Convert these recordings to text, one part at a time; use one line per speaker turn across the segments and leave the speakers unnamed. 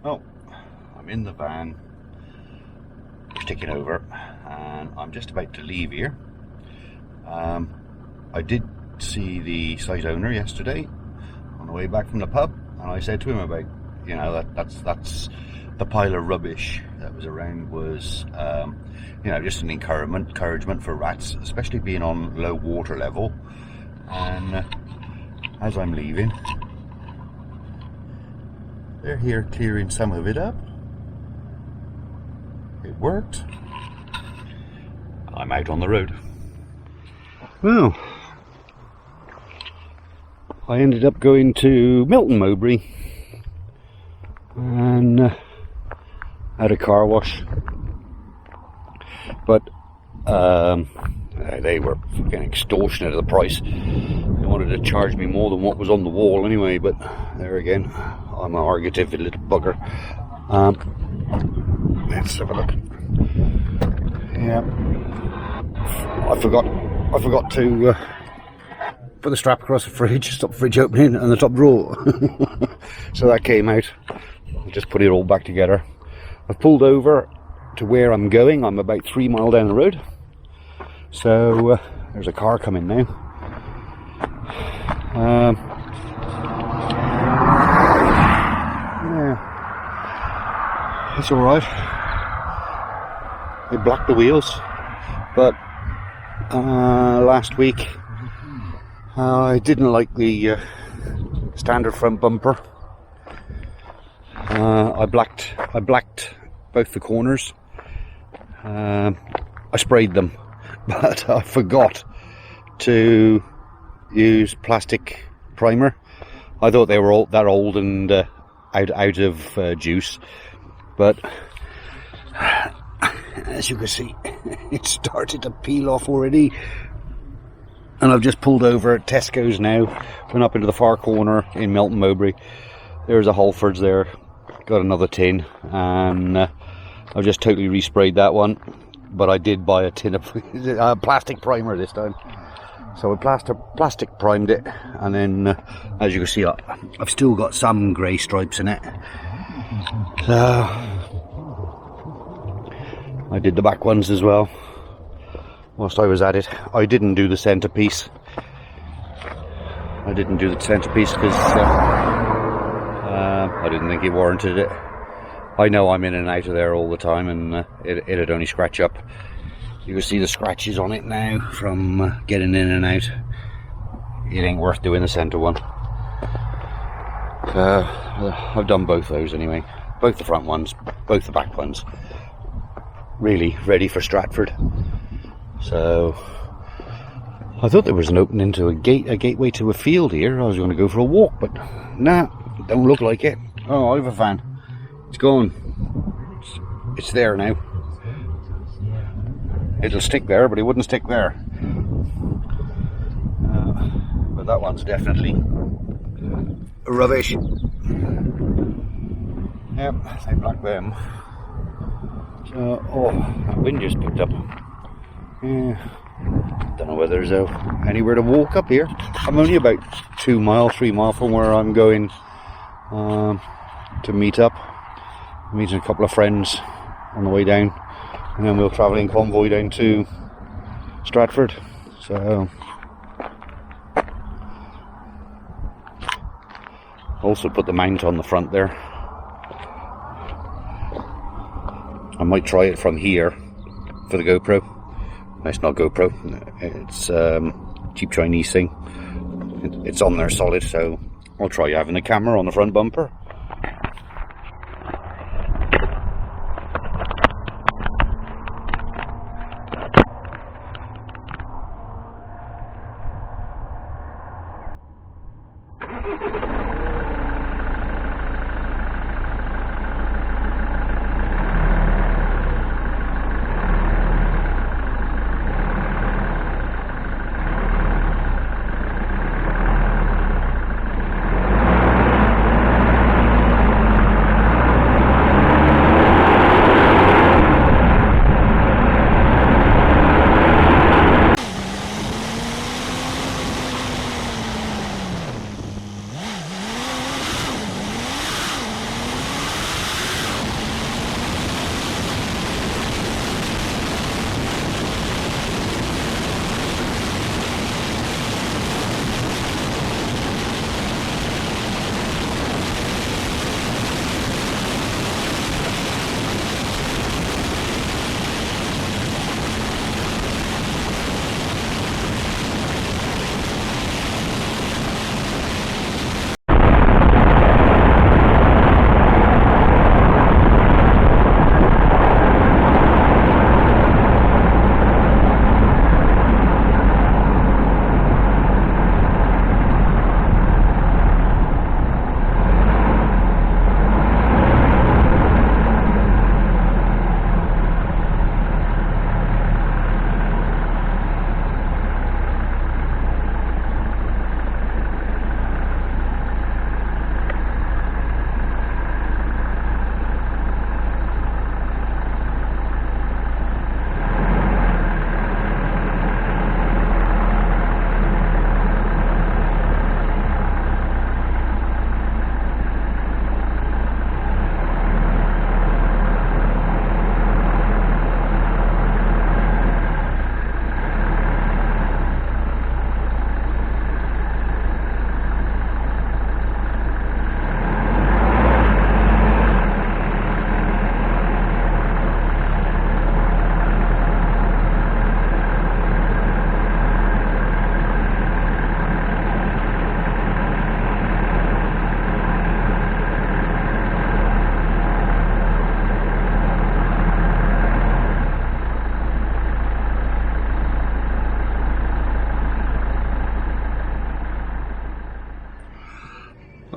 Oh, I'm in the van, sticking over, and I'm just about to leave here. I did see the site owner yesterday on the way back from the pub, and I said to him about, you know, that's the pile of rubbish that was around was, you know, just an encouragement for rats, especially being on low water level. And as I'm leaving, they're here clearing some of it up. It worked. I'm out on the road. Well, I ended up going to Melton Mobary and had a car wash, but they were fucking extortionate of the price. They wanted to charge me more than what was on the wall anyway, but there again, I'm an argumentative little bugger. Let's have a look. Yeah, I forgot to put the strap across the fridge, stop the fridge opening, and the top drawer. So that came out. I just put it all back together. I've pulled over to where I'm going. I'm about 3 miles down the road. So there's a car coming now. Yeah, it's all right. They blacked the wheels, but last week I didn't like the standard front bumper. I blacked both the corners. I sprayed them, but I forgot to use plastic primer. I thought they were all that old and out of juice, but as you can see, it started to peel off already. And I've just pulled over at Tesco's now, went up into the far corner in Melton Mobary. There's a Halfords there, got another tin, and I've just totally resprayed that one. But I did buy a tin of plastic primer this time. So I plastic primed it, and then as you can see, I've still got some grey stripes in it. So I did the back ones as well whilst I was at it. I didn't do the centrepiece. Because I didn't think it warranted it. I know I'm in and out of there all the time, and it'd only scratch up. You can see the scratches on it now from getting in and out. It ain't worth doing the centre one. I've done both those anyway. Both the front ones, both the back ones. Really ready for Stratford. So I thought there was an opening to a gateway to a field here. I was going to go for a walk, but nah, don't look like it. Oh, I have a van. It's gone. It's there now. It'll stick there, but it wouldn't stick there. But that one's definitely rubbish. Yep, they black them. So, oh, that wind just picked up. Yeah, don't know whether there's anywhere to walk up here. I'm only about 3 miles from where I'm going to meet up. I'm meeting a couple of friends on the way down, and then we'll travel in convoy down to Stratford. So also put the mount on the front there. I might try it from here for the GoPro. It's not GoPro, it's cheap Chinese thing. It's on there solid, so I'll try having the camera on the front bumper.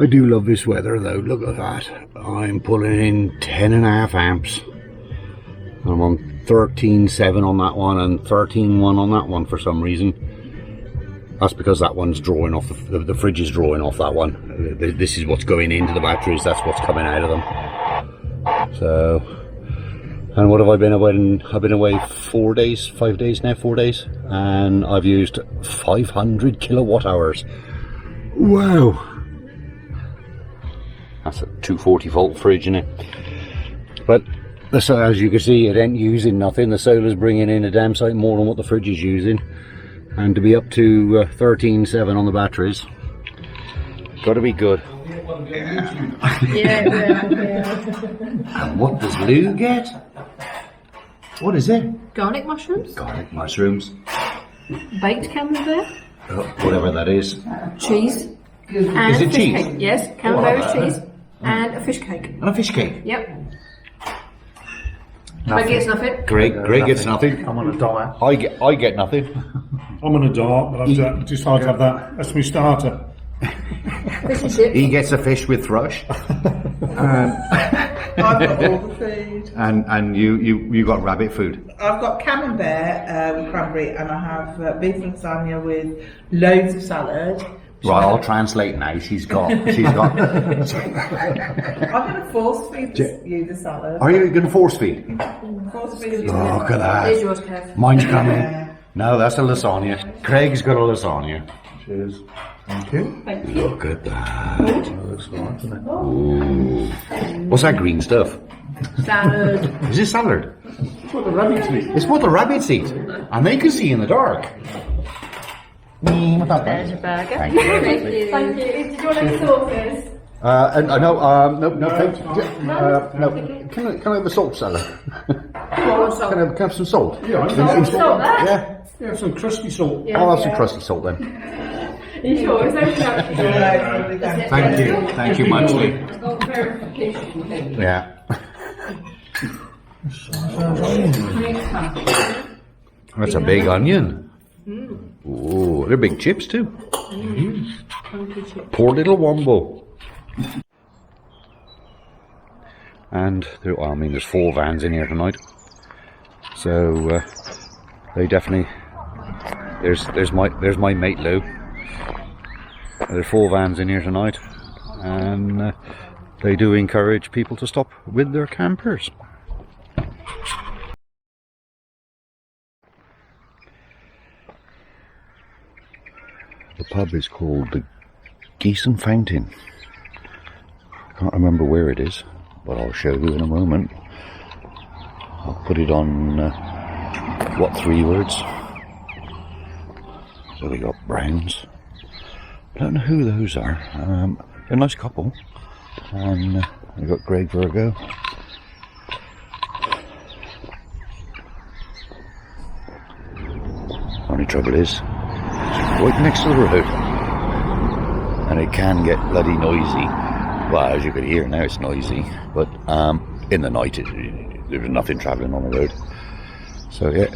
I do love this weather though, look at that. I'm pulling in 10.5 amps. I'm on 13.7 on that one and 13.1 on that one for some reason. That's because that one's drawing off, the fridge is drawing off that one. This is what's going into the batteries, that's what's coming out of them. So, and what have I been away? I've been away 4 days, 5 days now, 4 days. And I've used 500 kilowatt hours. Wow. That's a 240 volt fridge, isn't it? But as you can see, it ain't using nothing. The solar's bringing in a damn sight more than what the fridge is using. And to be up to 13.7 on the batteries, got to be good.
Yeah.
And what does Lou get? What is it?
Garlic mushrooms.
Garlic mushrooms.
Baked camembert.
Whatever that is.
Cheese. And
is it
fish
cheese?
Cake. Yes, camembert cheese. And a fish cake.
And a fish cake.
Yep. Greg gets nothing.
Greg gets nothing.
I'm on a diet.
I get nothing.
I'm on a diet, but I've just like to have that. That's my starter.
Fish and chips.
He gets a fish with thrush.
I've got all the food.
And you got rabbit food.
I've got camembert with cranberry, and I have beef lasagna with loads of salad.
Right, I'll translate now. She's got.
I'm going to force feed you the salad.
Are you going to force feed?
Force feed you.
Look at
Here's
that.
yours, Kev.
Mine's coming. No, that's a lasagna. Craig's got a lasagna.
Cheers. Thank you.
Thank you.
Look at that.
That looks nice, doesn't it?
Ooh. What's that green stuff?
Salad.
Is it salad?
It's what the rabbits eat.
It's what the rabbits eat, and they can see in the dark.
There's your burger.
Thank you.
Thank you. Thank you. Did you want any sauces?
No, thank you. No. Can I have a salt salad? Can I have some salt?
Yeah,
Salt there?
Yeah.
Yeah, some crusty salt.
Yeah.
I'll have some crusty salt then.
Are you sure? Is that
Thank you muchly. Yeah. That's a big onion. Oh, they're big chips too. Poor little Womble. And there's 4 vans in here tonight. So they definitely. There's my mate Lou. There's 4 vans in here tonight, and they do encourage people to stop with their campers. The pub is called the Geese and Fountain. I can't remember where it is, but I'll show you in a moment. I'll put it on 3 words. So we got Browns. I don't know who those are. They're a nice couple. And we got Greg Virgo. Only trouble is, it's right next to the road. And it can get bloody noisy. Well, as you can hear now, it's noisy. But in the night, there's nothing travelling on the road. So yeah.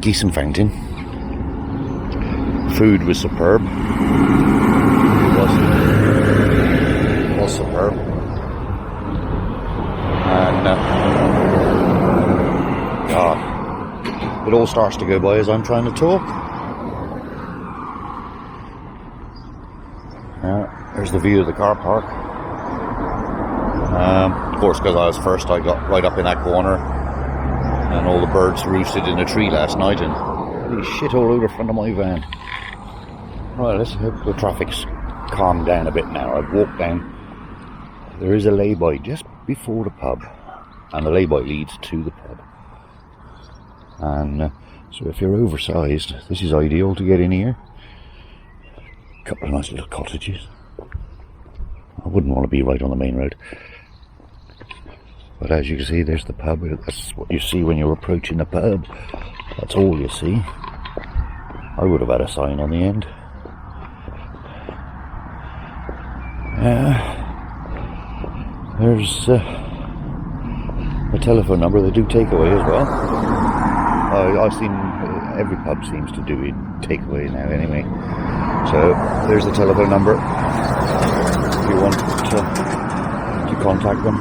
Geese and Fountain. Food was superb. It was superb. And it all starts to go by as I'm trying to talk. There's the view of the car park. Of course, because I was first, I got right up in that corner, and all the birds roosted in a tree last night, and holy shit all over the front of my van. Right, let's hope the traffic's calmed down a bit now. I've walked down. There is a lay-by just before the pub, and the lay-by leads to the pub. And so if you're oversized, this is ideal to get in here. A couple of nice little cottages. I wouldn't want to be right on the main road. But as you can see, there's the pub. That's what you see when you're approaching the pub. That's all you see. I would have had a sign on the end. There's a telephone number. They do takeaway as well. I've seen every pub seems to do it takeaway now anyway. So there's the telephone number. if you want to contact them.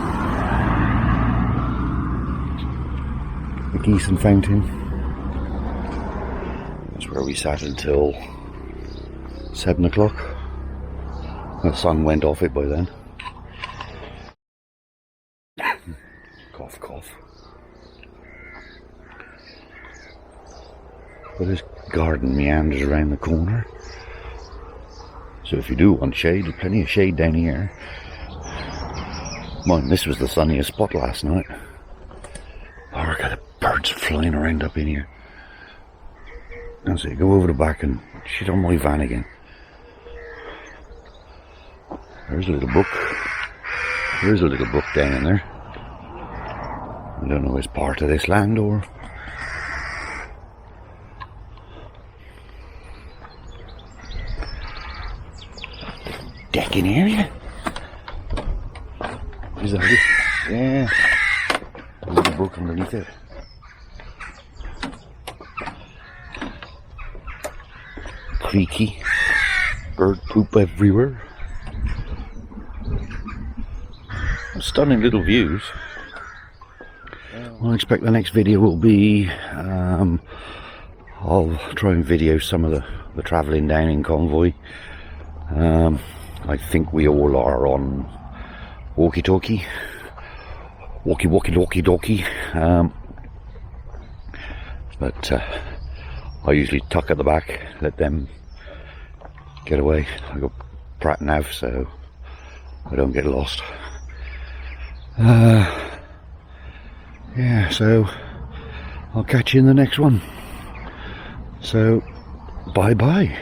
The Geese and Fountain. That's where we sat until 7 o'clock. The sun went off it by then. Cough, cough. But this garden meanders around the corner. So if you do want shade, there's plenty of shade down here. Mind, this was the sunniest spot last night. Oh, look at the birds flying around up in here. That's it, go over the back and shit on my van again. There's a little brook. There's a little brook down in there. I don't know if it's part of this land or... decking area? Is that it? Yeah. A little brook underneath it. Creaky. Bird poop everywhere. Stunning little views. I expect the next video will be I'll try and video some of the travelling down in convoy. I think we all are on walkie-talkie. Walkie-talkie. But I usually tuck at the back, let them get away. I got Pratt nav, so I don't get lost. Yeah, so I'll catch you in the next one. So, bye-bye.